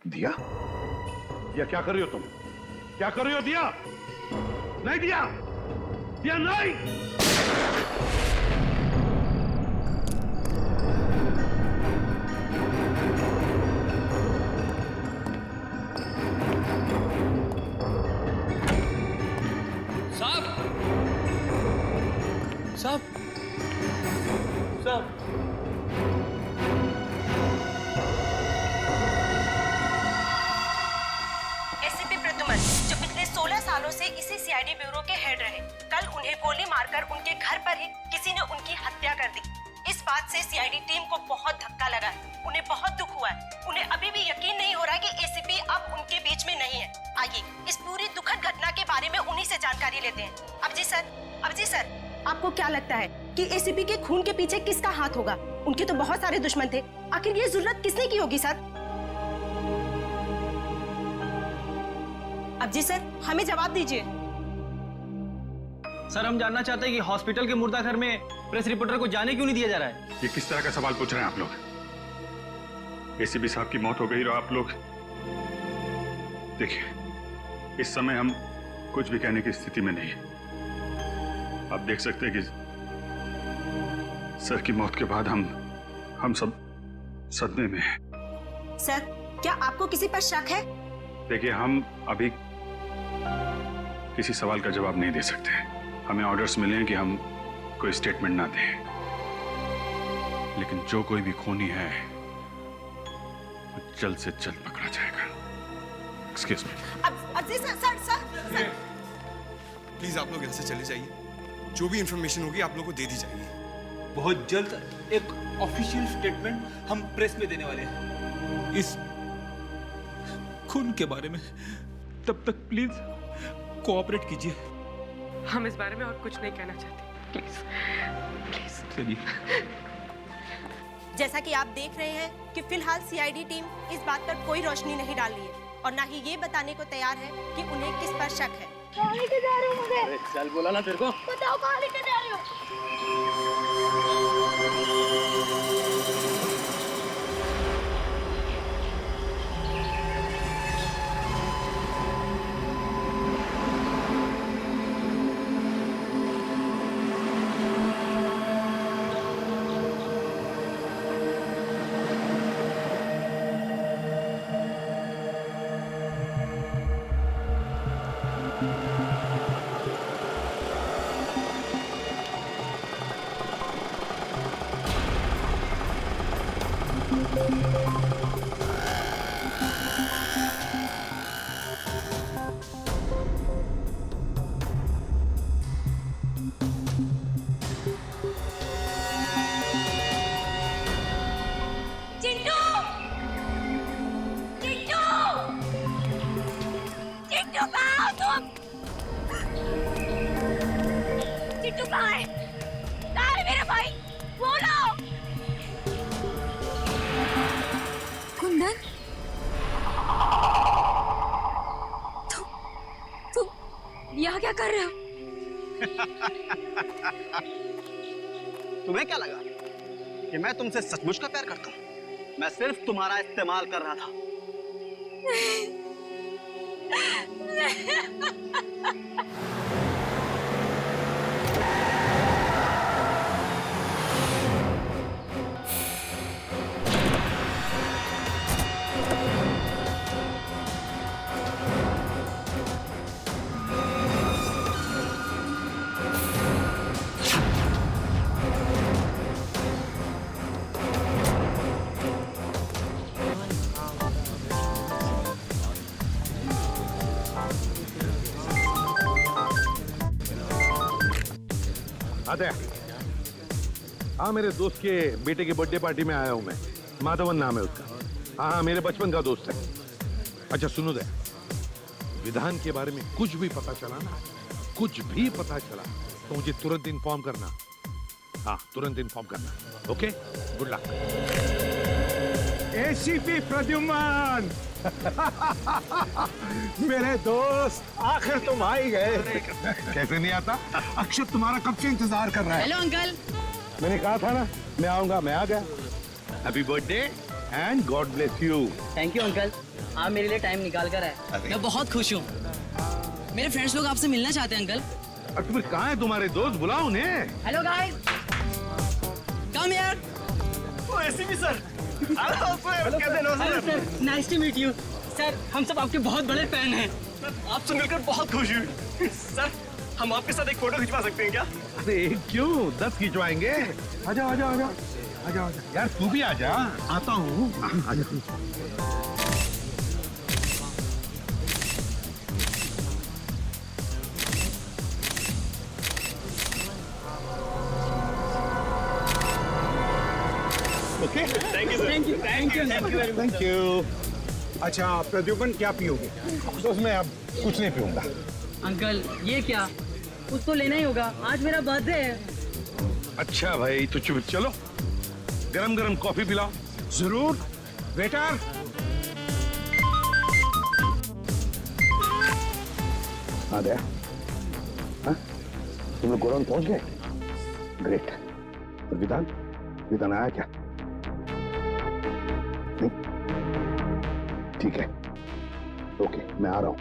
दिया? दिया क्या कर रही हो तुम? क्या कर रही हो दिया? नहीं दिया, दिया नहीं। साहब, साहब, साहब। एसीपी प्रद्युमन, जो पिछले 16 सालों से इसी सीआईडी ब्यूरो के हेड रहे, कल उन्हें गोली मारकर उनके घर पर ही किसी ने उनकी हत्या कर दी। इस बात से सीआईडी टीम को बहुत धक्का लगा है, उन्हें बहुत दुख हुआ है। उन्हें अभी भी यकीन नहीं हो रहा है कि एसीपी अब उनके बीच में नहीं है। आइए इस पूरी दुखद घटना के बारे में उन्हीं से जानकारी लेते हैं। अब जी सर, आपको क्या लगता है कि एसीपी के खून के पीछे किसका हाथ होगा? उनके तो बहुत सारे दुश्मन थे, आखिर ये जरूरत किसने की होगी सर? अब जी सर, हमें जवाब दीजिए। सर, हम जानना चाहते हैं कि हॉस्पिटल के मुर्दा घर में प्रेस रिपोर्टर को जाने क्यों नहीं दिया जा रहा है? ये किस तरह का सवाल पूछ रहे हैं आप लोग? एसीपी साहब की मौत हो गई और आप लोग देखिए, इस समय हम कुछ भी कहने की स्थिति में नहीं है। आप देख सकते हैं कि सर की मौत के बाद हम सब सदमे में हैं। सर, क्या आपको किसी पर शक है? देखिए, हम अभी किसी सवाल का जवाब नहीं दे सकते। हमें ऑर्डर्स मिले हैं कि हम कोई स्टेटमेंट ना दें, लेकिन जो कोई भी खूनी है वो जल्द से जल्द पकड़ा जाएगा। Excuse me. अब जी सर। प्लीज आप लोग यहाँ से चले जाइए। जो भी इंफॉर्मेशन होगी आप लोग को दे दी जाएगी। बहुत जल्द एक ऑफिशियल स्टेटमेंट हम प्रेस में देने वाले हैं इस खून के बारे में। तब तक प्लीज कोऑपरेट कीजिए। हम इस बारे में और कुछ नहीं कहना चाहते, प्लीज। चलिए। जैसा कि आप देख रहे हैं कि फिलहाल सीआईडी टीम इस बात पर कोई रोशनी नहीं डाल रही है और ना ही ये बताने को तैयार है कि उन्हें किस पर शक है। कहाँ लेके जा रहे हो मुझे? अरे चल, बोला ना तेरे को। बताओ कहाँ लेके जा रहे हो? चिंटू! चिंटू! चिंटू कहाँ हो तुम? चिंटू कहाँ है? कहाँ है मेरा भाई? बोलो! कुंदन? तुम यहाँ क्या कर रहे हो? तुम्हें क्या लगा कि मैं तुमसे सचमुच का प्यार करता हूँ? मैं सिर्फ तुम्हारा इस्तेमाल कर रहा था। आते हैं। हाँ, मेरे दोस्त के बेटे की बर्थडे पार्टी में आया हूँ मैं। माधवन नाम है उसका। हाँ, मेरे बचपन का दोस्त है। अच्छा सुनो दे, विधान के बारे में कुछ भी पता चला ना, कुछ भी पता चला तो मुझे तुरंत इन्फॉर्म करना। हाँ, तुरंत इन्फॉर्म करना। Okay, good luck. ACP Pradyuman! मेरे दोस्त, आखिर तुम आ ही गए। कैसे नहीं आता? अक्षत तुम्हारा कब से इंतजार कर रहा है। Hello uncle. मैंने कहा था ना मैं आऊंगा, मैं आ गया। Happy birthday. And God bless you. Thank you uncle, आप मेरे लिए टाइम निकाल कर आए। मैं बहुत खुश हूँ। मेरे फ्रेंड्स लोग आपसे मिलना चाहते हैं अंकल। और फिर कहाँ है तुम्हारे दोस्त, बुलाओ उन्हें। Hello guys, come here. Oh ACP sir, hello sir, कैसे हो सर? Nice to meet you sir. हम सब आपके बहुत बड़े फैन हैं। आपसे मिलकर बहुत खुश हुई। सर, हम आपके साथ एक फोटो खिंचवा सकते हैं क्या? अरे एक क्यों, 10 खिंचवाएंगे। आजा आजा आजा आजा आजा यार, तू भी आजा। आता हूँ, आजा। Okay, thank you sir. Thank you very much. Thank you. अच्छा प्रद्युमन, क्या पियोगे? दोस्त मैं अब कुछ नहीं पीऊंगा। अंकल ये क्या, कुछ तो लेना ही होगा, आज मेरा बर्थडे है। अच्छा भाई, तो चुप चलो, गरम गरम कॉफी पिलाओ। जरूर वेटर। आ गया। हाँ? तुम लोग गोरन पहुंच गए? ग्रेट। और विधान, विधान आया क्या? नहीं? ठीक है, ओके, मैं आ रहा हूँ।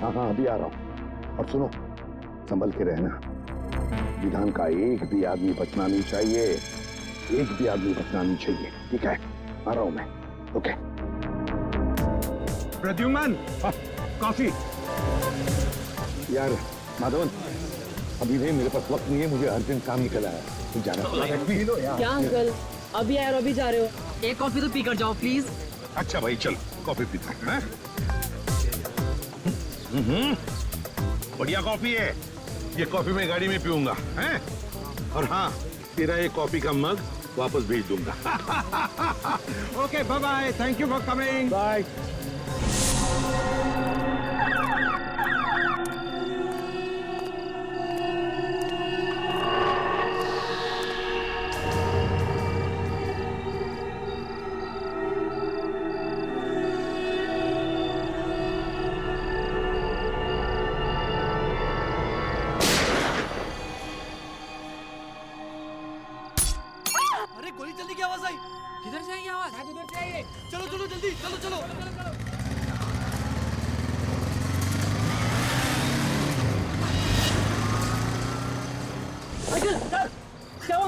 हाँ हाँ, अभी आ रहा हूँ। और सुनो, संभल के रहना। विधान का एक भी आदमी बचना नहीं चाहिए, एक भी आदमी बचना नहीं चाहिए, ठीक है? आ रहा हूँ मैं, ओके। प्रद्युमन, कॉफी। यार माधवन, अभी नहीं, मेरे पास वक्त नहीं है, मुझे अर्जेंट काम निकल आया है, तो जाना पड़ेगा। क्या अंकल, अभी आए और अभी जा रहे हो? एक कॉफी तो पी कर जाओ प्लीज। अच्छा भाई, चल कॉफी पीते हैं। बढ़िया कॉफी है, ये कॉफी मैं गाड़ी में पीऊंगा, हैं? और हाँ, तेरा ये कॉफी का मग वापस भेज दूंगा। Okay, bye bye, thank you for coming. Bye. अरे गोली चलने की आवाज आई। किधर से आई आवाज? उधर से आई है। चलो चलो जल्दी, चलो चलो। अंकल सर, क्या हुआ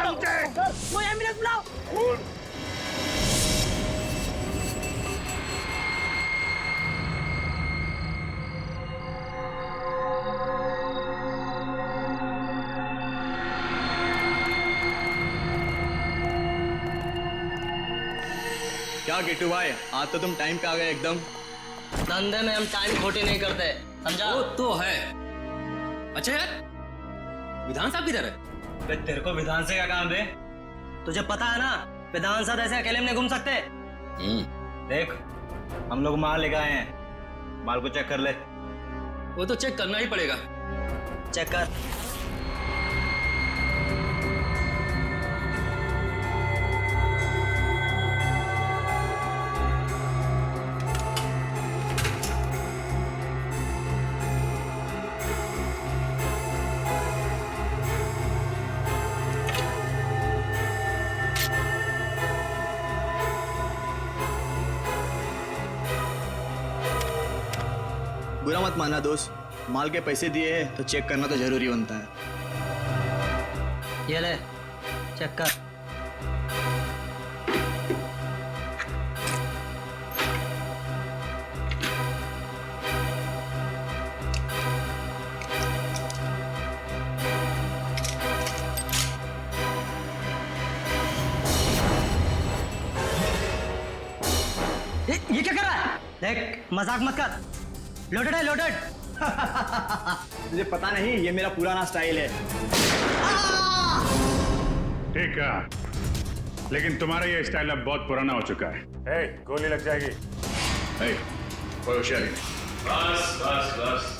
अंकल? वो एम्बुलेंस बुलाओ। क्या गेटू भाई, आज तो तुम टाइम पे आ गए एकदम। धंधे में हम टाइम खोटी नहीं करते, समझा? वो तो है। अच्छा यार, विधान साहब किधर है? बे, तेरे को विधान से क्या काम बे? तुझे पता है ना, विधान साहब ऐसे अकेले में नहीं घूम सकते। देख, हम लोग माल लेकर आए हैं, माल को चेक कर ले। वो तो चेक करना ही पड़ेगा। चेक कर। बुरा मत माना दोस्त, माल के पैसे दिए हैं तो चेक करना तो जरूरी बनता है। ये ले, चेक कर। ये क्या कर रहा है? देख, मजाक मत कर। लोडेड है, लोडेड। मुझे पता नहीं, ये मेरा पुराना स्टाइल है। ठीक है, लेकिन तुम्हारा ये स्टाइल अब बहुत पुराना हो चुका है। गोली लग जाएगी। कोई होशियारी नहीं। बस बस बस।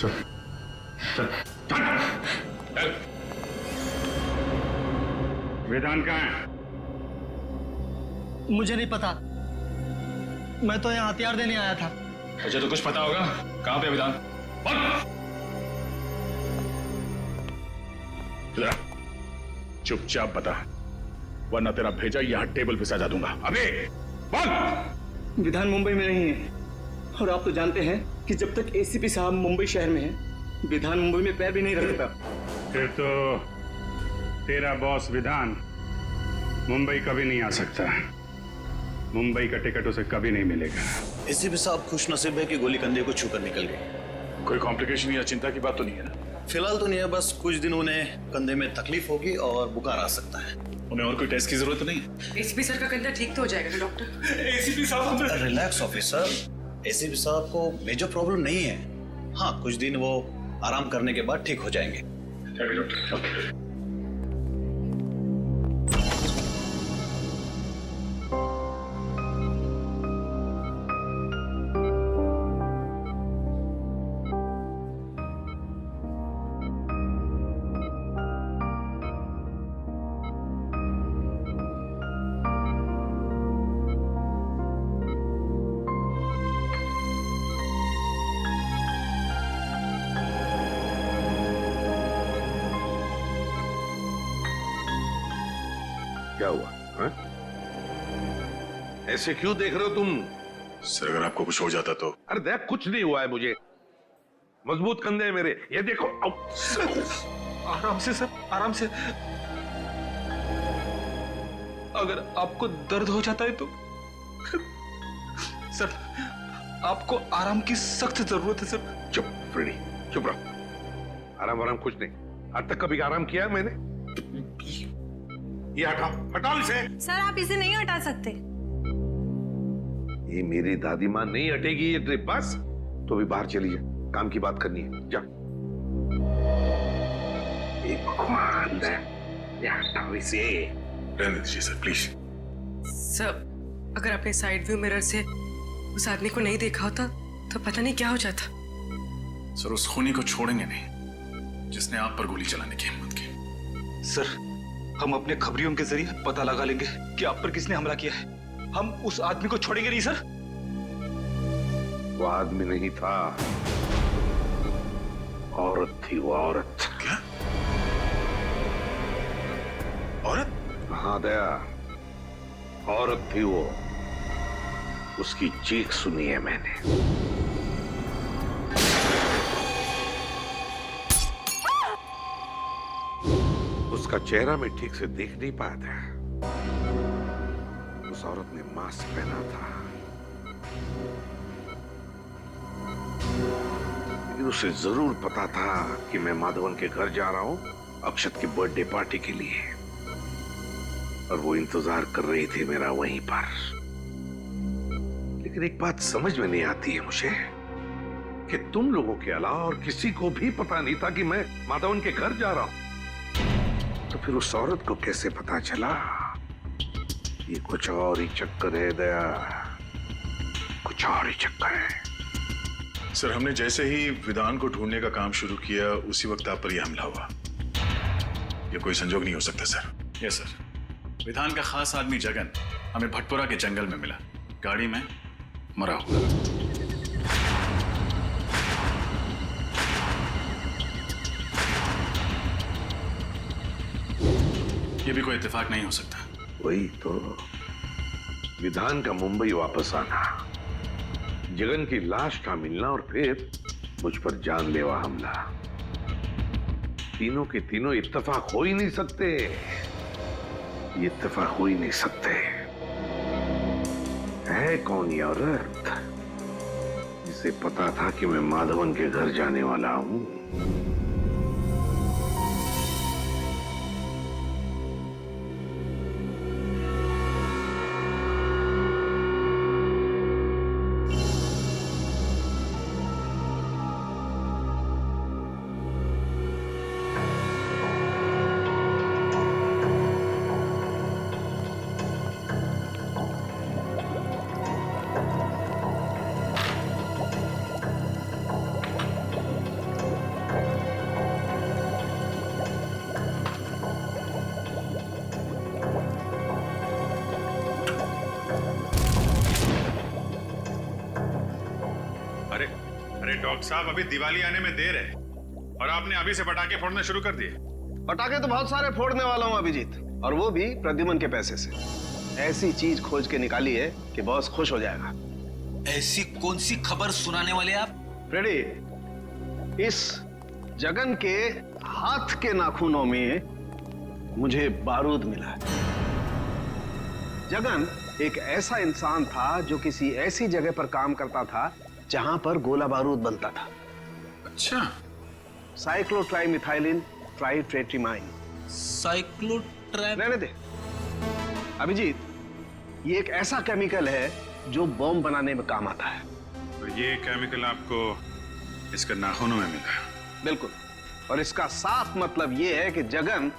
चल चल चल। विधान कहाँ है? मुझे नहीं पता, मैं तो यहाँ हथियार देने आया था। तुझे तो कुछ पता होगा। कहाँ पे विधान? चुपचाप बता, वरना तेरा भेजा यहाँ टेबल पे सजा दूंगा। अबे बोल। विधान मुंबई में नहीं है, और आप तो जानते हैं कि जब तक एसीपी साहब मुंबई शहर में हैं, विधान मुंबई में पैर भी नहीं रखता। फिर तो तेरा बॉस विधान मुंबई कभी नहीं आ सकता। मुंबई का टिकट उसे कभी नहीं मिलेगा। एसीपी साहब खुश नसीब है कि गोली कंधे को छूकर निकल गई। कोई कॉम्प्लिकेशन या चिंता की बात तो नहीं है ना? फिलहाल तो नहीं है, बस कुछ दिन उन्हें कंधे में तकलीफ होगी और बुखार आ सकता है। उन्हें और कोई टेस्ट की जरूरत नहीं है? एसीपी सर का कंधा ठीक तो हो जाएगा डॉक्टर? एसीपी साहब रिलैक्स ऑफिसर, एसीपी साहब को मेजर प्रॉब्लम नहीं है। हाँ, कुछ दिन वो आराम करने के बाद ठीक हो जाएंगे। डॉक्टर क्या हुआ हा? ऐसे क्यों देख रहे हो तुम? सर, अगर आपको कुछ हो जाता तो? अरे देख, कुछ नहीं हुआ है मुझे। मजबूत कंधे हैं मेरे, ये देखो। आराम से सर, आराम से। अगर आपको दर्द हो जाता है तो सर, आपको आराम की सख्त जरूरत है सर। चुप फ्रेडी, चुप रहो। आराम कुछ नहीं। आज तक कभी आराम किया है मैंने? ये हटाओ इसे। सर आप इसे नहीं हटा सकते। ये मेरी दादी माँ नहीं हटेगी ये ड्रिप। बस तो भी बाहर चली जा, काम की बात करनी है। जा। ये भगवान है, ये हटाओ इसे। रहने दीजिए सर, प्लीज। सर, अगर आपने साइड व्यू मिरर से उस आदमी को नहीं देखा होता तो पता नहीं क्या हो जाता। सर, उस खूनी को छोड़ेंगे नहीं जिसने आप पर गोली चलाने की हिम्मत की। सर, हम अपने खबरियों के जरिए पता लगा लेंगे कि आप पर किसने हमला किया है। हम उस आदमी को छोड़ेंगे नहीं सर। वो आदमी नहीं था, औरत थी। वो औरत। क्या? औरत? हाँ दया, औरत थी वो। उसकी चीख सुनी है मैंने। उसका चेहरा मैं ठीक से देख नहीं पाया था। उस औरत ने मास्क पहना था, लेकिन उसे जरूर पता था कि मैं माधवन के घर जा रहा हूं अक्षत की बर्थडे पार्टी के लिए, और वो इंतजार कर रही थी मेरा वहीं पर। लेकिन एक बात समझ में नहीं आती है मुझे कि तुम लोगों के अलावा और किसी को भी पता नहीं था कि मैं माधवन के घर जा रहा हूं। तो फिर उस औरत को कैसे पता चला? ये कुछ और ही चक्कर है दया, कुछ और ही चक्कर है। सर, हमने जैसे ही विधान को ढूंढने का काम शुरू किया उसी वक्त आप पर यह हमला हुआ। यह कोई संजोग नहीं हो सकता सर। यस सर, विधान का खास आदमी जगन हमें भटपुरा के जंगल में मिला, गाड़ी में मरा हुआ। ये भी कोई इत्तेफाक नहीं हो सकता। वही तो, विधान का मुंबई वापस आना, जगन की लाश का मिलना और फिर मुझ पर जानलेवा हमला। तीनों के तीनों इत्तेफाक हो ही नहीं सकते। ये इत्तेफाक हो ही नहीं सकते। है कौन ये औरत जिसे पता था कि मैं माधवन के घर जाने वाला हूं? डॉक्टर साहब, अभी दिवाली आने में देर है और आपने अभी से पटाखे फोड़ने शुरू कर दिए। पटाखे तो बहुत सारे फोड़ने वाला हूँ अभिजीत, और वो भी प्रद्युमन के पैसे से। ऐसी चीज खोज के निकाली है कि बॉस खुश हो जाएगा। ऐसी कौन सी खबर सुनाने वाले आप? फ्रेडी, इस जगन के हाथ के नाखूनों में मुझे बारूद मिला है। जगन एक ऐसा इंसान था जो किसी ऐसी जगह पर काम करता था जहां पर गोला बारूद बनता था। अच्छा। साइक्लोट्राइमिथाइलिन ट्राइट्रेटिमाइन। रहने दे अभिजीत, ये एक ऐसा केमिकल है जो बॉम्ब बनाने में काम आता है। और ये केमिकल आपको इसके नाखूनों में मिला? बिल्कुल। और इसका साफ मतलब ये है कि जगन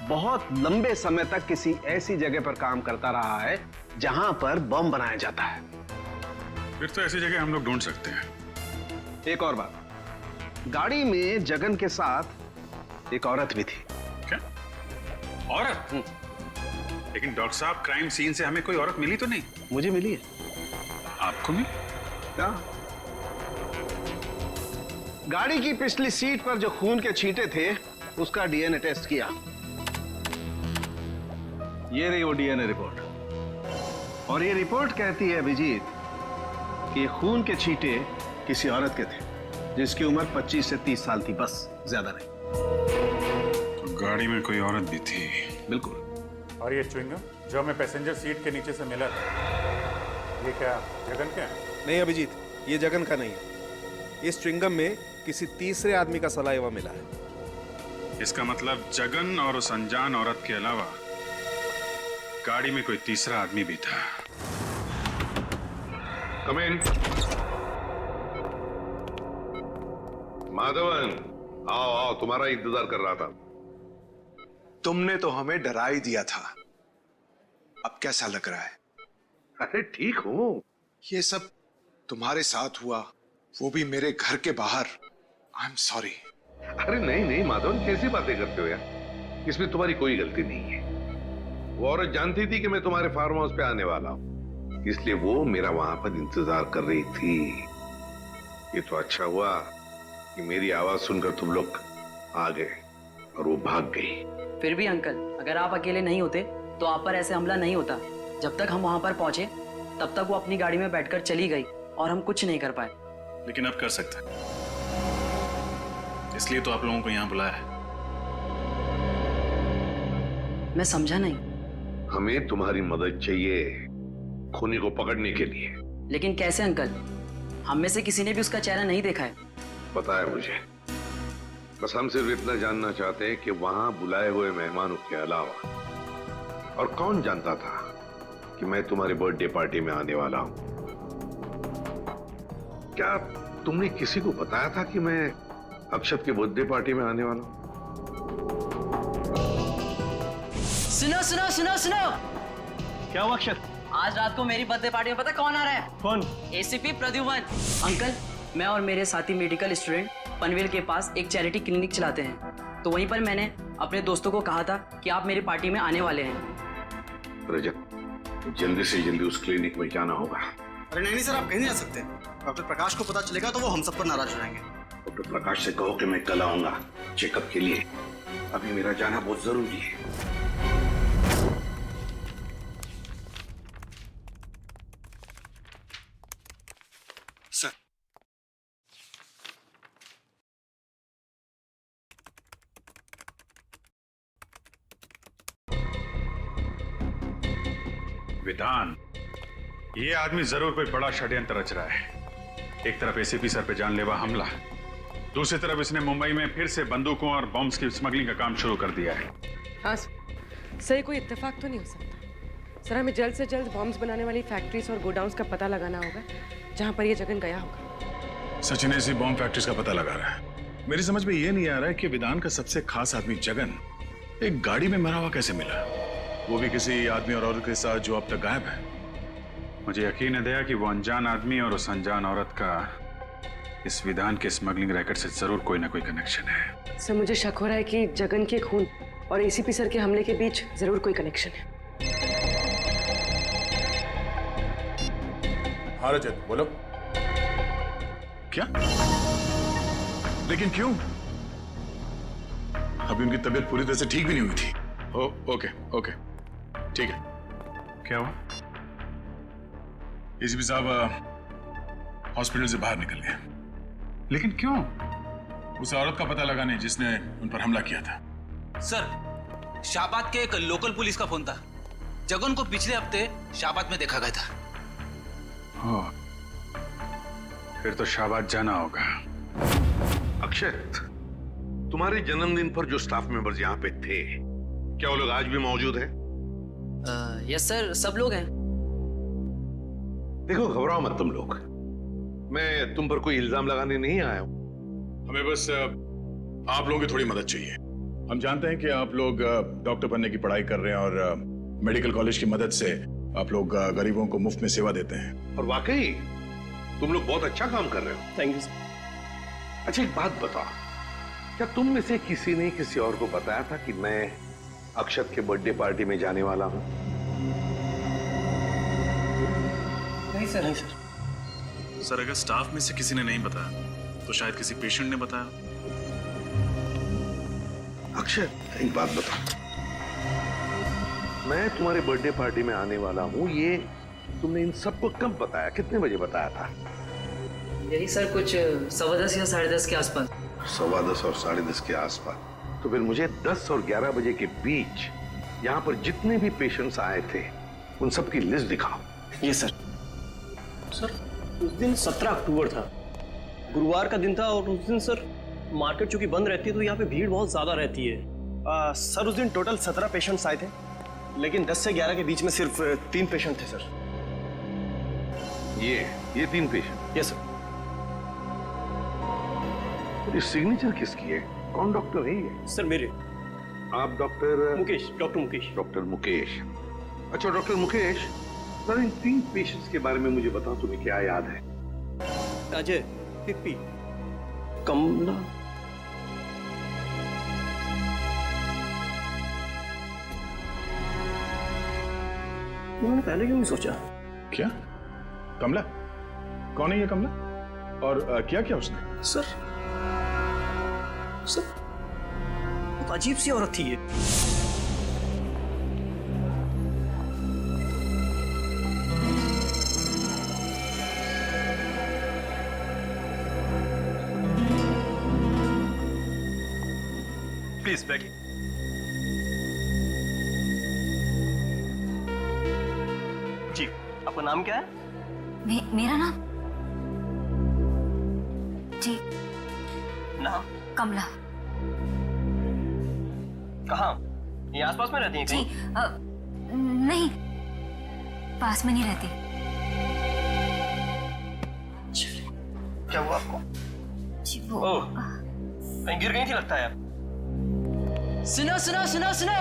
बहुत लंबे समय तक किसी ऐसी जगह पर काम करता रहा है जहां पर बम बनाया जाता है। फिर तो ऐसी जगह हम लोग ढूंढ सकते हैं। एक और बात, गाड़ी में जगन के साथ एक औरत भी थी। क्या औरत? लेकिन डॉक्टर साहब, क्राइम सीन से हमें कोई औरत मिली तो नहीं? मुझे मिली है। आपको मिली? क्या? गाड़ी की पिछली सीट पर जो खून के छींटे थे उसका डीएनए टेस्ट किया। ये रही वो डीएनए रिपोर्ट। और ये रिपोर्ट कहती है अभिजीत कि ये खून के छींटे किसी औरत के थे जिसकी उम्र 25 से 30 साल थी, बस, ज्यादा नहीं। तो गाड़ी में कोई औरत भी थी? बिल्कुल। और ये च्युइंगम जो हमें पैसेंजर सीट के नीचे से मिला था, ये क्या जगन का है? नहीं अभिजीत, ये जगन का नहीं है। इस च्युइंगम में किसी तीसरे आदमी का सलाइवा मिला है। इसका मतलब जगन और उस अनजान औरत के अलावा गाड़ी में कोई तीसरा आदमी भी था। कम इन। माधवन, आओ आओ, तुम्हारा इंतजार कर रहा था। तुमने तो हमें डरा ही दिया था। अब कैसा लग रहा है? अरे ठीक हूं। ये सब तुम्हारे साथ हुआ, वो भी मेरे घर के बाहर। I am sorry. अरे नहीं नहीं माधवन, कैसी बातें करते हो यार? इसमें तुम्हारी कोई गलती नहीं है। वो औरत जानती थी कि मैं तुम्हारे फार्म हाउस पे आने वाला हूं, इसलिए वो मेरा वहां पर इंतजार कर रही थी। ये तो अच्छा हुआ कि मेरी आवाज सुनकर तुम लोग आ गए और वो भाग गई। फिर भी अंकल, अगर आप अकेले नहीं होते तो आप पर ऐसे हमला नहीं होता। जब तक हम वहां पर पहुंचे तब तक वो अपनी गाड़ी में बैठकर चली गई और हम कुछ नहीं कर पाए। लेकिन अब कर सकते हैं, इसलिए तो आप लोगों को यहाँ बुलाया है। मैं समझा नहीं। हमें तुम्हारी मदद चाहिए खूनी को पकड़ने के लिए। लेकिन कैसे अंकल? हम में से किसी ने भी उसका चेहरा नहीं देखा है। पता है मुझे, बस हम सिर्फ इतना जानना चाहते हैं कि वहां बुलाए हुए मेहमानों के अलावा और कौन जानता था कि मैं तुम्हारी बर्थडे पार्टी में आने वाला हूं? क्या तुमने किसी को बताया था कि मैं अक्षत के बर्थडे पार्टी में आने वाला हूं? सुनो सुनो सुनो सुनो। क्या हुआ अक्षत? आज रात को मेरी बर्थडे पार्टी में पता कौन आ रहा है? कौन? एसीपी प्रद्युमन। अंकल, मैं और मेरे साथी मेडिकल स्टूडेंट पनवेल के पास एक चैरिटी क्लिनिक चलाते हैं, तो वहीं पर मैंने अपने दोस्तों को कहा था कि आप मेरी पार्टी में आने वाले हैं। रजत, जल्दी से जल्दी उस क्लिनिक में जाना होगा। अरे नहीं सर, आप कहीं नहीं जा सकते। डॉक्टर प्रकाश को पता चलेगा तो वो हम सब पर नाराज हो जाएंगे। डॉक्टर प्रकाश से कहो कि मैं कल आऊंगा चेकअप के लिए। अभी मेरा जाना बहुत जरूरी है। सर, विधान, ये आदमी जरूर कोई बड़ा षड्यंत्र रच रहा है। एक तरफ एसीपी सर पे जानलेवा हमला, दूसरी तरफ इसने मुंबई में फिर से बंदूकों और बॉम्ब्स की स्मगलिंग का काम शुरू कर दिया है। हाँ सर, कोई इत्तेफाक तो नहीं हो सकता। सर, हमें जल्द से जल्द बॉम्ब्स बनाने वाली फैक्ट्रीज और गोडाउन्स का पता लगाना होगा जहां पर ये जगन गया होगा। सचिन ऐसी बॉम्ब फैक्ट्रीज का पता लगा रहा है। मेरी समझ में ये नहीं आ रहा है कि विधान का सबसे खास आदमी जगन एक गाड़ी में मरा हुआ कैसे मिला, वो भी किसी आदमी और औरत के साथ जो अब तक गायब है। मुझे यकीन है दया कि वो अनजान आदमी और उस अनजान औरत का इस विधान के स्मगलिंग रैकेट से जरूर कोई ना कोई कनेक्शन है। सर, मुझे शक हो रहा है कि जगन के खून और एसीपी सर के हमले के बीच जरूर कोई कनेक्शन है। हाँ रजत, बोलो। क्या? लेकिन क्यों? अभी उनकी तबीयत पूरी तरह से ठीक भी नहीं हुई थी। ओके ओके ठीक है। क्या हुआ? एसीपी साहब हॉस्पिटल से बाहर निकल गए। लेकिन क्यों? उस औरत का पता लगाने जिसने उन पर हमला किया था। सर, शाहबाद के एक लोकल पुलिस का फोन था। जगन को पिछले हफ्ते शाहबाद में देखा गया था। फिर तो शाहबाद जाना होगा। अक्षत, तुम्हारे जन्मदिन पर जो स्टाफ मेंबर्स यहाँ पे थे, क्या वो लोग आज भी मौजूद हैं? यस सर, सब लोग हैं। देखो, घबराओ मत तुम लोग। मैं तुम पर कोई इल्जाम लगाने नहीं आया हूं। हमें बस आप लोगों की थोड़ी मदद चाहिए। हम जानते हैं कि आप लोग डॉक्टर बनने की पढ़ाई कर रहे हैं और मेडिकल कॉलेज की मदद से आप लोग गरीबों को मुफ्त में सेवा देते हैं। और वाकई तुम लोग बहुत अच्छा काम कर रहे हो। Thank you sir. अच्छा, एक बात बताओ, क्या तुम में से किसी ने किसी और को बताया था कि मैं अक्षत के बर्थडे पार्टी में जाने वाला हूं? नहीं सर। नहीं सर। सर, अगर स्टाफ में से किसी ने नहीं बताया तो शायद किसी पेशेंट ने बताया। अक्षत, एक बात बताओ, मैं तुम्हारे बर्थडे पार्टी में आने वाला हूं, ये तुमने इन सबको कब बताया? कितने बजे बताया था? यही सर, कुछ 10:15 या 10:30 के आसपास। 10:15 और 10:30 के आसपास। तो फिर मुझे 10 और 11 बजे के बीच यहाँ पर जितने भी पेशेंट्स आए थे उन सब की लिस्ट दिखाओ। ये सर। सर, उस दिन 17 अक्टूबर था, गुरुवार का दिन था, और उस दिन सर मार्केट चूंकि बंद रहती है तो यहाँ पे भीड़ बहुत ज्यादा रहती है। सर, उस दिन टोटल 17 पेशेंट्स आए थे, लेकिन 10 से 11 के बीच में सिर्फ 3 पेशेंट थे सर। ये 3 पेशेंट? Yes sir. ये सिग्नेचर किसकी है? कौन डॉक्टर है ये? सर, मेरे। आप doctor Mukesh, doctor Mukesh. Doctor Mukesh. अच्छा डॉक्टर मुकेश, सर इन 3 पेशेंट्स के बारे में मुझे बताओ, तुम्हें क्या याद है? अजय, पिप्पी, कमला। उन्होंने पहले क्यों नहीं सोचा? क्या? कमला? कौन है ये कमला? और क्या किया उसने? सर, बहुत अजीब सी औरत थी ये। प्लीज बैठिए। जी, आपका नाम क्या है? मेरा नाम? जी, नाम? कमला। कहाँ? ये आसपास में रहती हैं जी, कहीं? नहीं, पास में नहीं रहती। क्या हुआ आपको? जी, वो कहीं गिर गई थी लगता है। सुनो सुनो सुनो सुनो।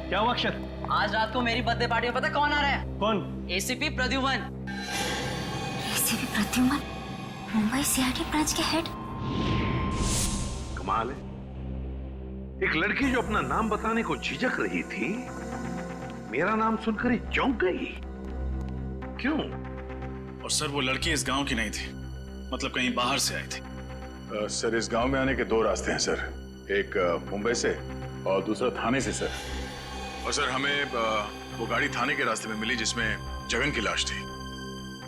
क्या हुआ अक्षत? आज रात को मेरी बर्थडे पार्टी में पता कौन आ रहा है? कौन? ACP Pradyuman. ACP Pradyuman, Mumbai CID branch के हेड। कमाल है, एक लड़की जो अपना नाम बताने को झिझक रही थी, मेरा नाम सुनकर ही चौंक गई। क्यों? और सर, वो लड़की इस गांव की नहीं थी, मतलब कहीं बाहर से आई थी। सर, इस गांव में आने के 2 रास्ते हैं सर, एक मुंबई से और दूसरा थाने से सर। और सर, हमें वो गाड़ी थाने के रास्ते में मिली जिसमें जगन की लाश थी।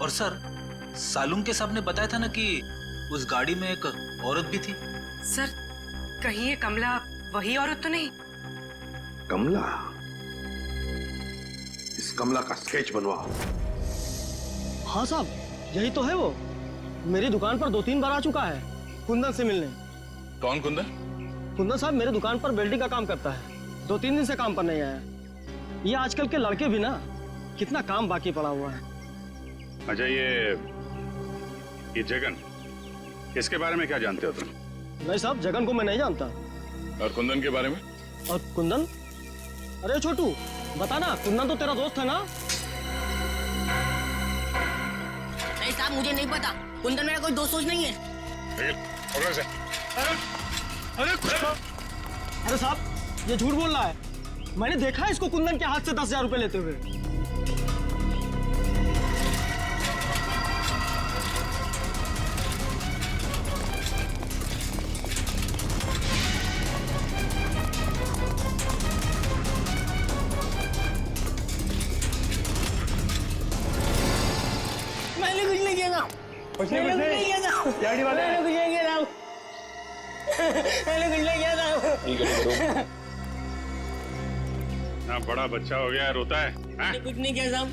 और सर, सालूम के साहब ने बताया था ना कि उस गाड़ी में एक औरत भी थी। सर, कहीं ये कमला वही औरत तो नहीं? कमला? इस कमला का स्केच बनवाओ। हाँ साहब, यही तो है वो। मेरी दुकान पर 2-3 बार आ चुका है कुंदन से मिलने। कौन कुंदन? कुंदन साहब मेरे दुकान पर वेल्डिंग का काम करता है, 2-3 दिन से काम पर नहीं आया। ये आजकल के लड़के भी ना, कितना काम बाकी पड़ा हुआ है। अच्छा, ये जगन, इसके बारे में क्या जानते हो तुम? नहीं साहब, जगन को मैं नहीं जानता। और कुंदन के बारे में? और कुंदन? अरे छोटू, बता ना, कुंदन तो तेरा दोस्त है ना? नहीं साहब, मुझे नहीं पता, कुंदन मेरा कोई दोस्त नहीं है। अरे साहब, ये झूठ बोल रहा है। मैंने देखा है इसको कुंदन के हाथ से 10,000 रुपए लेते हुए। किया था, कुछ नहीं किया था, सीआईडी वाले मैंने कुछ नहीं किया था, मैंने कुछ नहीं किया था। ना बड़ा बच्चा हो गया रोता है। मैंने कुछ नहीं किया साहब,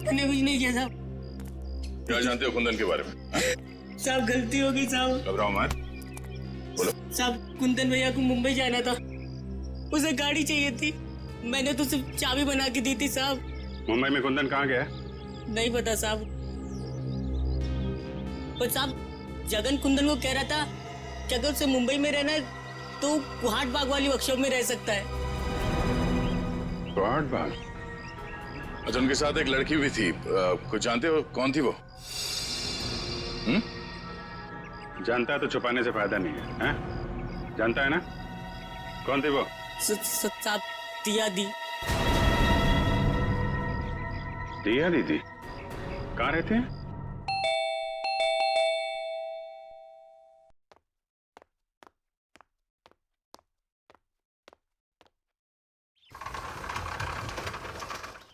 मैंने कुछ नहीं किया साहब। क्या जानते हो कुंदन के बारे में? साहब गलती हो गई साहब। घबराओ मत, बोलो। साहब कुंदन भैया को मुंबई जाना था, उसे गाड़ी चाहिए थी, मैंने तो सिर्फ चाबी बना के दी थी साहब। मुंबई में कुंदन कहाँ गया? नहीं पता साहब, पर साहब जगन कुंदन को कह रहा था कि अगर उसे मुंबई में रहना है तो कुहाट बाग वाली वर्कशॉप में रह सकता है। कुहाट बाग? अच्छा, उनके साथ एक लड़की भी थी, कुछ जानते हो कौन थी वो? जानता है तो छुपाने से फायदा नहीं है, हैं? जानता है ना कौन थी वो? साहब दिया दी। दिया दीदी कहाँ रहते हैं?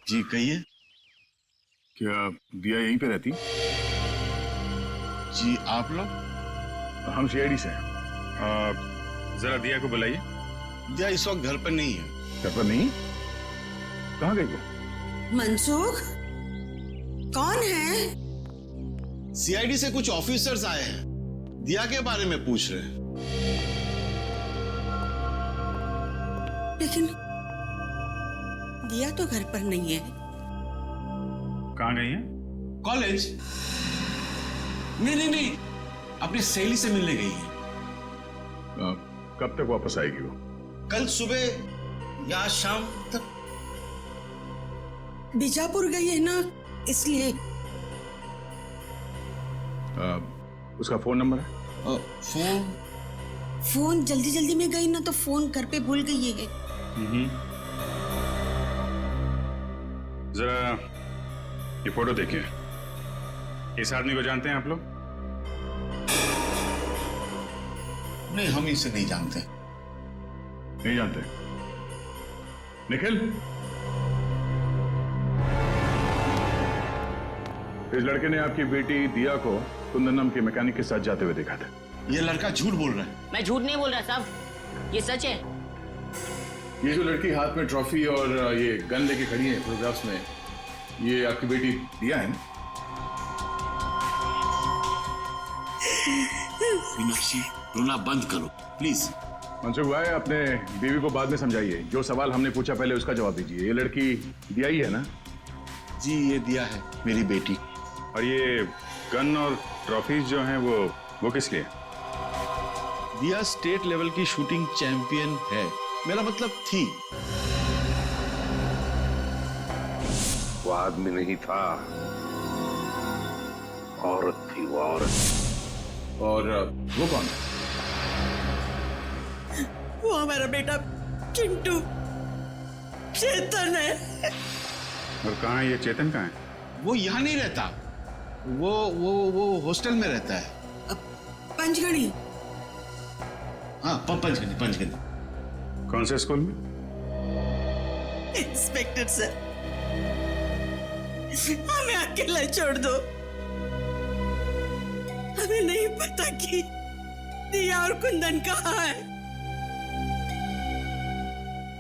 जी कहिए। क्या दिया यहीं पे रहती? जी आप लोग? हम सीआईडी से हैं। जरा दिया को बुलाइए। दिया इस वक्त घर पर नहीं है। घर पर नहीं? कहाँ गई वो? मनसुख, कौन है? सीआईडी से कुछ ऑफिसर्स आए हैं, दिया के बारे में पूछ रहे हैं। लेकिन दिया तो घर पर नहीं है। कहाँ गई है? कॉलेज? नहीं, अपनी सहेली से मिलने गई है। कब तक वापस आएगी वो? कल सुबह या शाम तक। बीजापुर गई है ना, इसलिए। उसका फोन नंबर है? फोन जल्दी जल्दी में गई ना तो फोन घर पे भूल गई है। जरा ये फोटो देखिए। इस आदमी को जानते हैं आप लोग? नहीं, हम इसे नहीं जानते। नहीं जानते? निखिल, इस लड़के ने आपकी बेटी दिया को कुंदन नाम के मैकेनिक के साथ जाते हुए देखा था। ये लड़का झूठ बोल रहा है। मैं झूठ नहीं बोल रहा साहब, ये सच है। ये जो लड़की हाथ में ट्रॉफी और ये गन लेके खड़ी है फोटोग्राफ्स में, ये आपकी बेटी दिया है ना? मीनाक्षी, रोना बंद करो प्लीज। मनसुख भाई, अपने बीवी को बाद में समझाइए। जो सवाल हमने पूछा पहले उसका जवाब दीजिए। ये लड़की दिया ही है ना? जी ये दिया है, मेरी बेटी। और ये गन और ट्रॉफीज जो हैं वो किस लिए? दिया स्टेट लेवल की शूटिंग चैंपियन है, मेरा मतलब थी। वो आदमी नहीं था, औरत थी वो औरत। और वो कौन है? वो हमारा बेटा चिंटू, चेतन है। और कहाँ है ये चेतन? कहाँ है वो? यहाँ नहीं रहता, वो हॉस्टल में रहता है। पंचगढ़ी। हाँ पंचगढ़ी। कौन से स्कूल में? इंस्पेक्टर सर, हमें अकेला छोड़ दो। हमें नहीं पता कि दिया और कुंदन कहाँ है।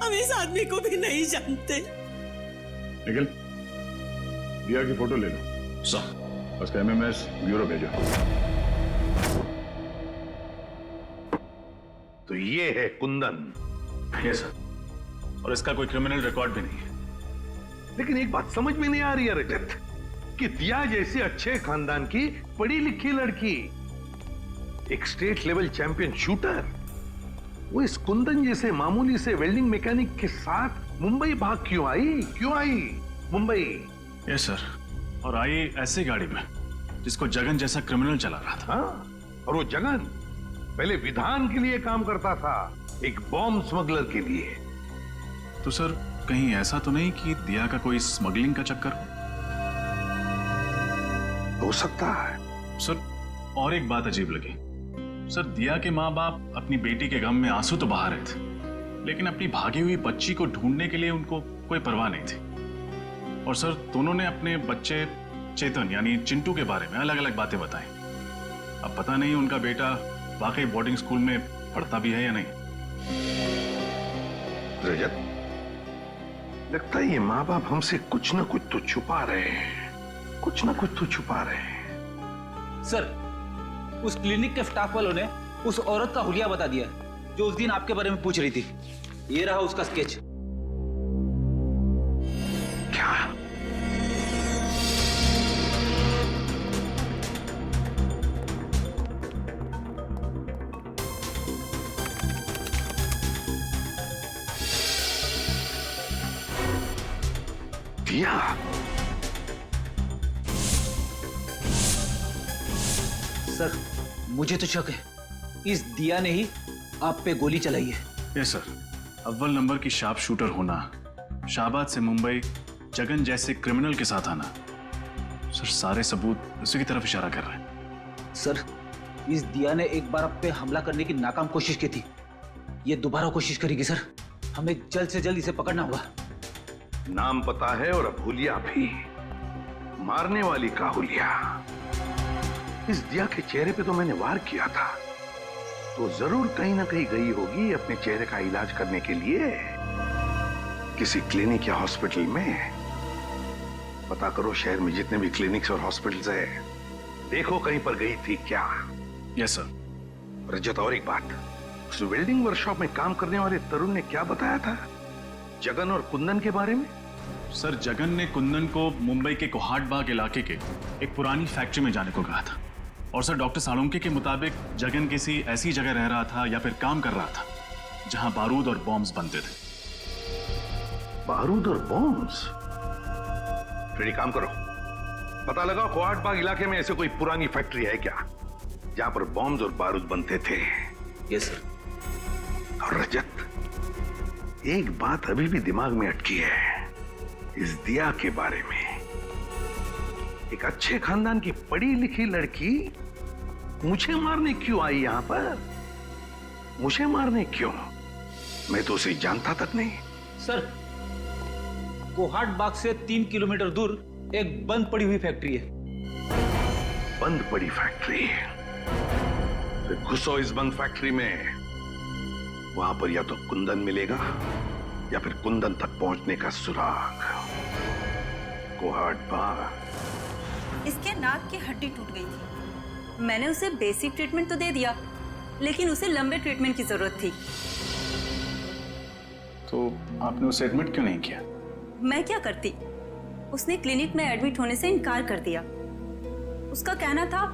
हम इस आदमी को भी नहीं जानते। निखिल, दिया की फोटो ले लो। सर। उसका एमएमएस ब्यूरो भेजो। तो ये है कुंदन? Yes sir. और इसका कोई क्रिमिनल रिकॉर्ड भी नहीं है। लेकिन एक बात समझ में नहीं आ रही है रजत, कि दिया जैसे अच्छे खानदान की पढ़ी लिखी लड़की, एक स्टेट लेवल चैंपियन शूटर, वो इस कुंदन जैसे मामूली से वेल्डिंग मैकेनिक के साथ मुंबई भाग क्यों आई मुंबई? Yes sir. और आई ऐसी गाड़ी में जिसको जगन जैसा क्रिमिनल चला रहा था। हाँ, और वो जगन पहले विधान के लिए काम करता था, एक बॉम्ब स्मगलर के लिए। तो सर कहीं ऐसा तो नहीं कि दिया का कोई स्मगलिंग का चक्कर हो सकता है सर। और एक बात अजीब लगी सर, दिया के माँ बाप अपनी बेटी के गम में आंसू तो बहा रहे थे, लेकिन अपनी भागी हुई बच्ची को ढूंढने के लिए उनको कोई परवाह नहीं थी। और सर दोनों ने अपने बच्चे चेतन यानी चिंटू के बारे में अलग अलग बातें बताई। अब पता नहीं उनका बेटा वाकई बोर्डिंग स्कूल में पढ़ता भी है या नहीं। रजत, लगता है ये माँ बाप हमसे कुछ ना कुछ तो छुपा रहे हैं, कुछ ना कुछ तो छुपा रहे हैं। सर, उस क्लिनिक के स्टाफ वालों ने उस औरत का हुलिया बता दिया जो उस दिन आपके बारे में पूछ रही थी। ये रहा उसका स्केच। क्या? दिया? सर, मुझे तो शक है इस दिया ने ही आप पे गोली चलाई है। यस सर, अव्वल नंबर की शार्प शूटर होना, शाहबाद से मुंबई जगन जैसे क्रिमिनल के साथ आना, सर सारे सबूत उसी की तरफ इशारा कर रहे हैं। सर, इस दिया ने एक बार आप पे हमला करने की नाकाम कोशिश की थी, ये दोबारा कोशिश करेगी सर। हमें जल्द से जल्द इसे पकड़ना होगा। नाम पता है और अब हुलिया भी, मारने वाली का हुलिया। इस दिया के चेहरे पे तो मैंने वार किया था, तो जरूर कहीं ना कहीं गई होगी अपने चेहरे का इलाज करने के लिए किसी क्लिनिक या हॉस्पिटल में। पता करो शहर में जितने भी क्लिनिक्स और हॉस्पिटल्स है, देखो कहीं पर गई थी क्या। Yes sir. रजत, और एक बात, उस वेल्डिंग वर्कशॉप में काम करने वाले तरुण ने क्या बताया था जगन और कुंदन के बारे में? सर, जगन ने कुंदन को मुंबई के कोहाट बाग इलाके के एक पुरानी फैक्ट्री में जाने को कहा था। और सर, डॉक्टर साळुंके के मुताबिक जगन किसी ऐसी जगह रह रहा था या फिर काम कर रहा था जहां बारूद और बॉम्ब्स बनते थे। बारूद और बॉम्ब्स? फिर एक काम करो, पता लगाओ कोहाट बाग इलाके में ऐसे कोई पुरानी फैक्ट्री है क्या जहां पर बॉम्ब्स और बारूद बनते थे। Yes sir. और रजत, एक बात अभी भी दिमाग में अटकी है इस दिया के बारे में। एक अच्छे खानदान की पढ़ी लिखी लड़की मुझे मारने क्यों आई यहां पर? मुझे मारने क्यों? मैं तो उसे जानता तक नहीं। सर, कोहाट बाग से 3 किलोमीटर दूर एक बंद पड़ी हुई फैक्ट्री है। बंद पड़ी फैक्ट्री? फिर घुसो इस बंद फैक्ट्री में, वहां पर या तो कुंदन मिलेगा या फिर कुंदन तक पहुंचने का सुराग। कोहाट बाग। इसके नाक की हड्डी टूट गई थी। मैंने उसे बेसिक ट्रीटमेंट तो दे दिया, लेकिन उसे लंबे ट्रीटमेंट की जरूरत थी। तो आपने उसे एडमिट क्यों नहीं किया? मैं क्या करती? उसने क्लिनिक में एडमिट होने से इनकार कर दिया। उसका कहना था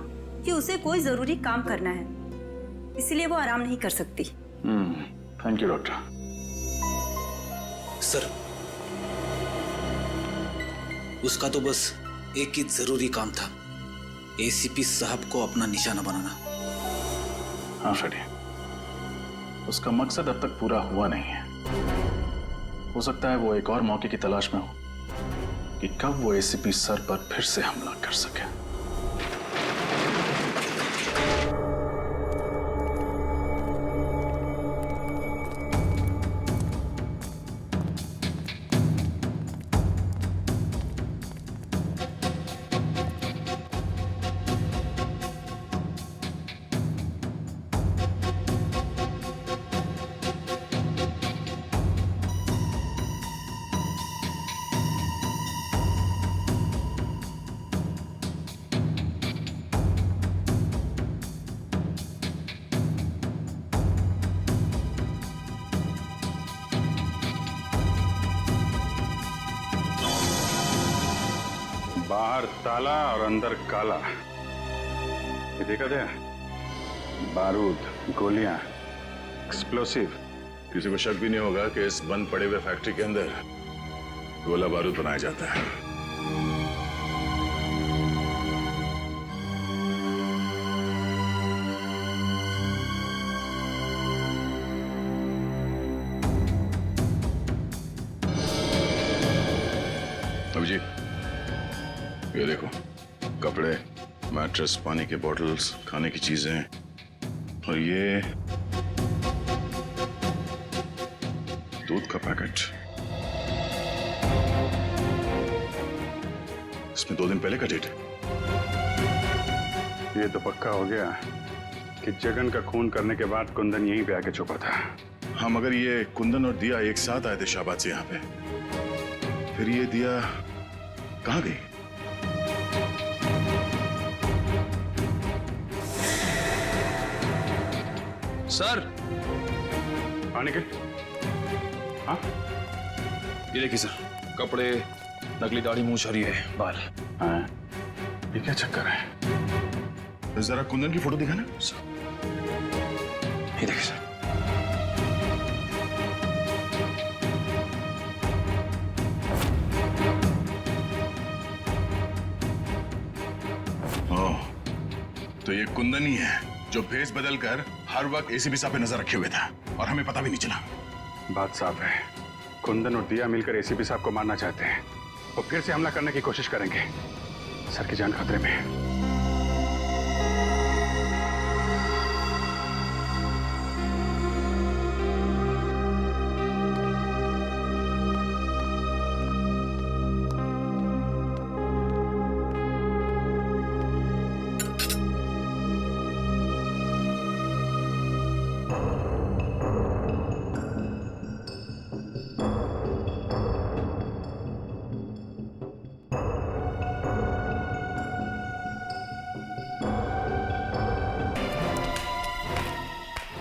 कि उसे कोई जरूरी काम करना है, इसलिए वो आराम नहीं कर सकती। Thank you doctor. सर, उसका तो बस एक ही जरूरी काम था, एसीपी साहब को अपना निशाना बनाना। हाँ फ्रेडी, उसका मकसद अब तक पूरा हुआ नहीं है। हो सकता है वो एक और मौके की तलाश में हो कि कब वो एसीपी सर पर फिर से हमला कर सके। बाहर ताला और अंदर काला। ये देखा था? बारूद, गोलियां, एक्सप्लोसिव। किसी को शक भी नहीं होगा कि इस बंद पड़े हुए फैक्ट्री के अंदर गोला बारूद बनाया जाता है। अभिजीत, ये देखो, कपड़े, मैट्रेस, पानी के बॉटल्स, खाने की चीजें, और ये दूध का पैकेट। इसमें 2 दिन पहले का डेट है। ये तो पक्का हो गया कि जगन का खून करने के बाद कुंदन यहीं पे आके छुपा था। हाँ, मगर ये कुंदन और दिया एक साथ आए थे शाहबाद से यहाँ पे, फिर ये दिया कहाँ गई? सर, हाँ निखिल। हाँ, ये देखिए सर, कपड़े, नकली दाढ़ी, मूंछ और ये बाल। हाँ, ये क्या चक्कर है? जरा कुंदन की फोटो दिखाना। ये देखिए सर। ओह, तो ये कुंदन ही है जो भेष बदलकर हर वक्त एसीपी साहब पे नजर रखे हुए था और हमें पता भी नहीं चला। बात साफ है, कुंदन और दिया मिलकर एसीपी साहब को मारना चाहते हैं और फिर से हमला करने की कोशिश करेंगे। सर की जान खतरे में है।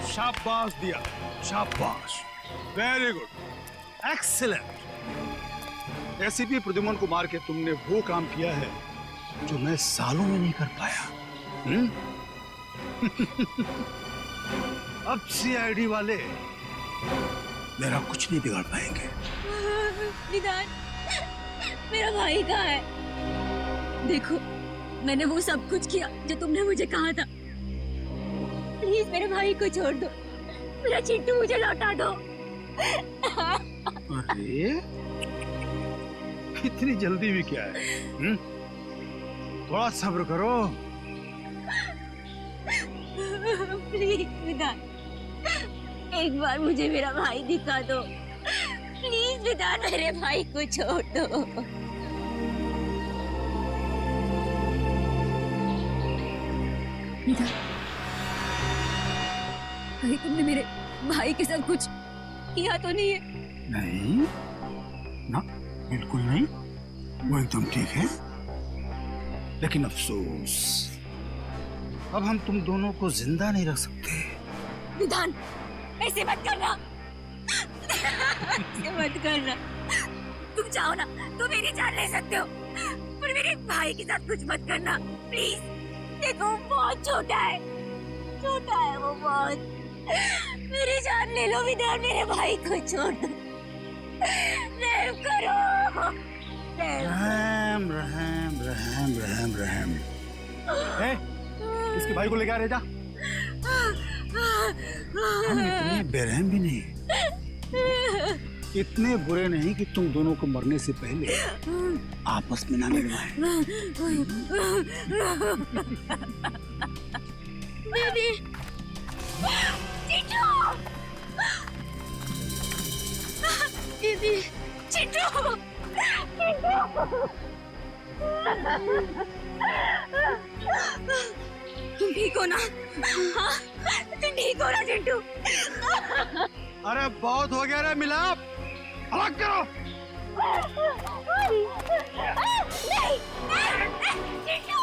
शाबाश दिया, शाबाश, very good, excellent. ACP Pradyuman को मार के तुमने वो काम किया है जो मैं सालों में नहीं कर पाया। अब सीआईडी वाले मेरा कुछ नहीं बिगाड़ पाएंगे। विधान, मेरा भाई कहाँ है? देखो, मैंने वो सब कुछ किया जो तुमने मुझे कहा था। प्लीज मेरे भाई को छोड़ दो, मेरा चिट्टू मुझे लौटा दो। अरे इतनी जल्दी भी क्या है? थोड़ा सब्र करो। प्लीज विधान, एक बार मुझे मेरा भाई दिखा दो। प्लीज विधान, मेरे भाई को छोड़ दो। विधान, कहीं तुमने मेरे भाई के साथ कुछ किया तो नहीं है? नहीं ना, बिल्कुल नहीं, वो एकदम ठीक है। लेकिन अफसोस, अब हम तुम दोनों को जिंदा नहीं रख सकते। विधान, ऐसे मत करना। ऐसे मत करना। तुम चाहो ना तो मेरी जान ले सकते हो, पर मेरे भाई के साथ कुछ मत करना प्लीज। देखो, वो बहुत छोटा है, छोटा है वो बहुत। मेरी जान ले लो विधान, मेरे भाई को छोड़ दो। रहम करो। रहम रहम रहम रहम रहम। इसके भाई को लेके आ, रहे जा। हम इतने बेरहम भी नहीं, इतने बुरे नहीं कि तुम दोनों को मरने से पहले आपस में ना लड़वाएं। बेबी, चिट्टू, दीदी, चिट्टू, तुम ठीक हो ना? हाँ, तुम ठीक हो ना चिट्टू? अरे बहुत हो गया रे मिलाप, अलग करो। नहीं, चिट्टू।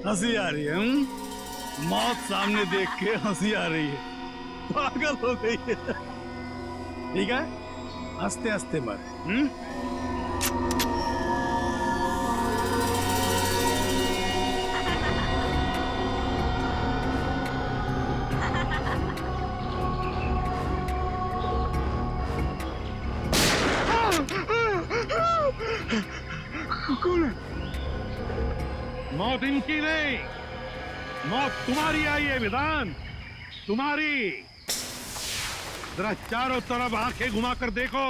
हंसी आ रही है? मौत सामने देख के हंसी आ रही है, पागल हो गई है। ठीक है, हंसते हंसते मर। कौन है? मौत इनकी नहीं, मौत तुम्हारी आई है विधान, तुम्हारी। जरा चारों तरफ आंखें घुमाकर देखो।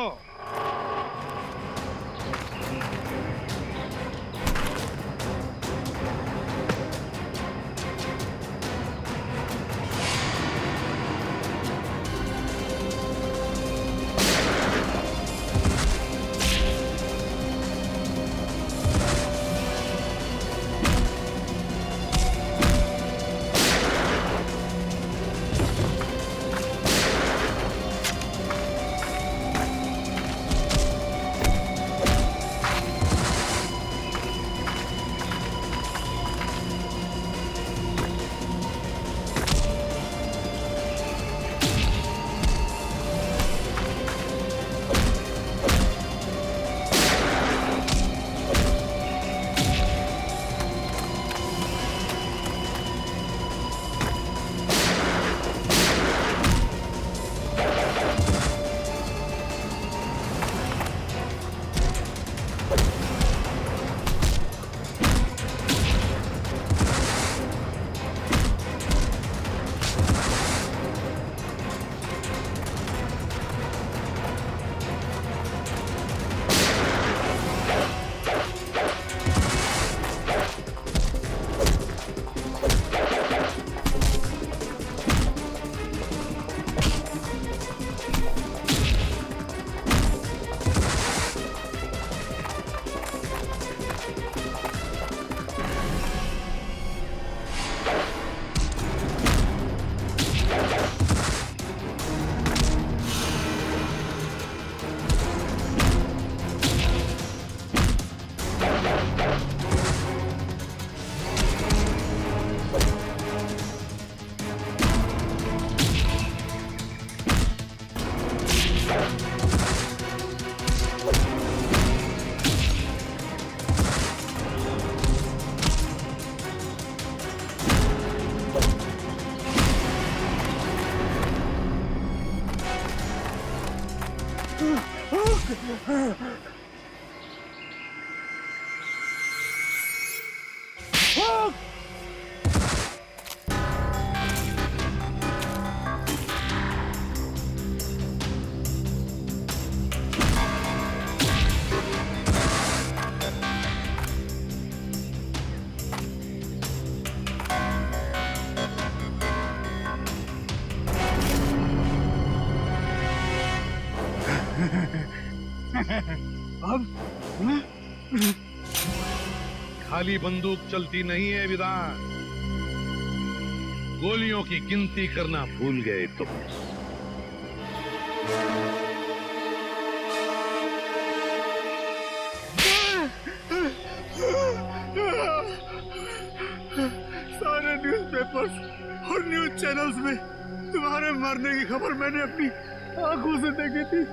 अब खाली बंदूक चलती नहीं है विधान, गोलियों की गिनती करना भूल गए तुम। सारे न्यूज़पेपर्स और न्यूज़ चैनल्स में तुम्हारे मरने की खबर मैंने अपनी आंखों से देखी थी,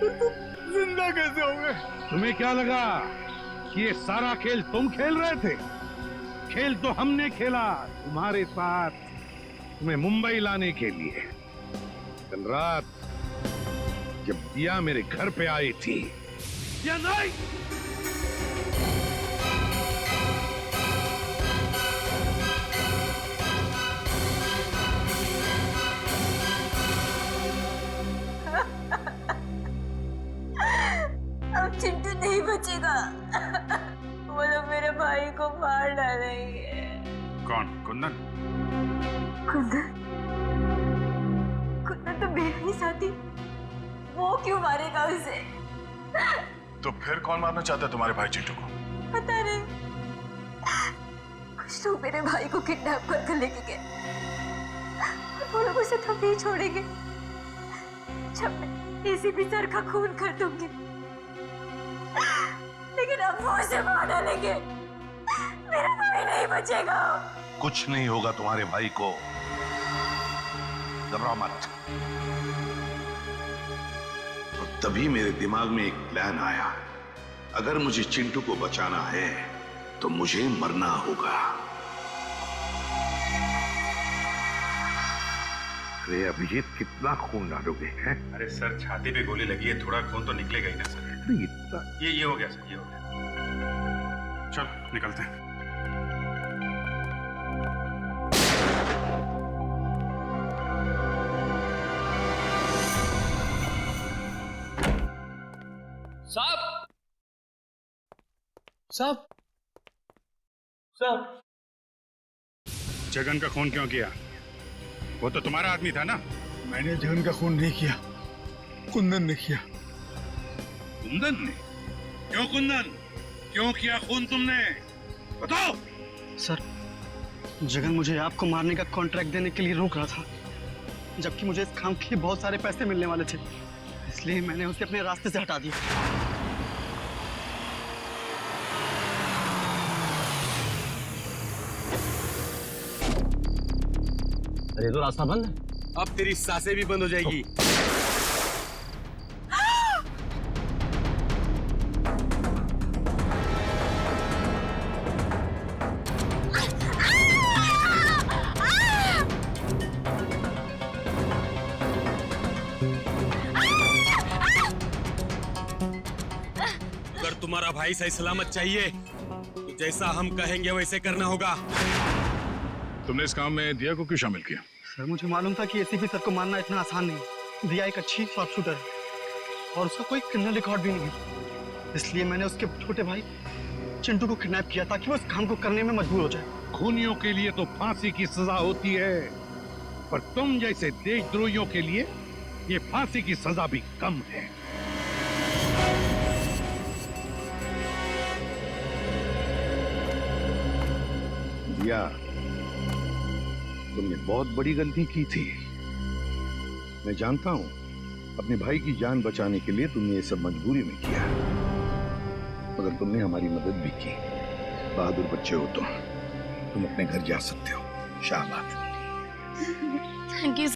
फिर तुम जिंदा कैसे हो गए? तुम्हें क्या लगा कि ये सारा खेल तुम खेल रहे थे? खेल तो हमने खेला तुम्हारे साथ, तुम्हें मुंबई लाने के लिए। कल रात जब दिया मेरे घर पे आई थी या नहीं? अब चिंटू नहीं बचेगा। वो लोग मेरे भाई को मार डालेंगे। कौन? कुंदन? कुंदन? कुंदन तो मेरा ही साथी, वो क्यों मारेगा उसे? तो फिर कौन मारना चाहता है तुम्हारे भाई चिंटू को? पता नहीं, कुछ लोग मेरे भाई को किडनैप कर लेके गए और वो लोग उसे तो नहीं छोड़ेंगे जब मैं एसीपी सर का खून कर दूंगी। लेकिन अब वो उसे मार डालेंगे, मेरा भाई नहीं बचेगा। कुछ नहीं होगा तुम्हारे भाई को, घबराओ मत। और तभी मेरे दिमाग में एक प्लान आया, अगर मुझे चिंटू को बचाना है तो मुझे मरना होगा। अरे अभिजीत, कितना खून डालोगे हैं? अरे सर, छाती पे गोली लगी है, थोड़ा खून तो निकलेगा ही ना सर। इतना ये हो गया सर, ये हो गया। चल निकलते हैं। साहब साहब साहब, जगन का खून क्यों किया? वो तो तुम्हारा आदमी था ना। मैंने जगन का खून नहीं किया, कुंदन ने किया। कुंदन ने? क्यों कुंदन? क्यों किया खून तुमने? बताओ। सर, जगन मुझे आपको मारने का कॉन्ट्रैक्ट देने के लिए रोक रहा था, जबकि मुझे इस काम के लिए बहुत सारे पैसे मिलने वाले थे, इसलिए मैंने उसे अपने रास्ते से हटा दिया। अरे तो रास्ता बंद है। अब तेरी सांसें भी बंद हो जाएगी। अगर तुम्हारा भाई सही सलामत चाहिए तो जैसा हम कहेंगे वैसे करना होगा। तुमने इस काम में दिया को क्यों शामिल किया? सर, मुझे मालूम था कि एसीपी सर को मारना इतना आसान नहीं। दिया एक अच्छी शॉर्प शूटर है और उसका कोई क्रिमिनल रिकॉर्ड भी नहीं, इसलिए मैंने उसके छोटे भाई चिंटू को किडनैप किया ताकि वो इस काम को करने में मजबूर हो जाए। खूनियों के लिए तो फांसी की सजा होती है, पर तुम जैसे देशद्रोहियों के लिए ये फांसी की सजा भी कम है। दिया, तुमने बहुत बड़ी गलती की थी। मैं जानता हूं, अपने भाई की जान बचाने के लिए तुमने ये सब मजबूरी में किया, मगर तुमने हमारी मदद भी की। बहादुर बच्चे हो तुम अपने घर जा सकते हो। शाबाश। Thank you.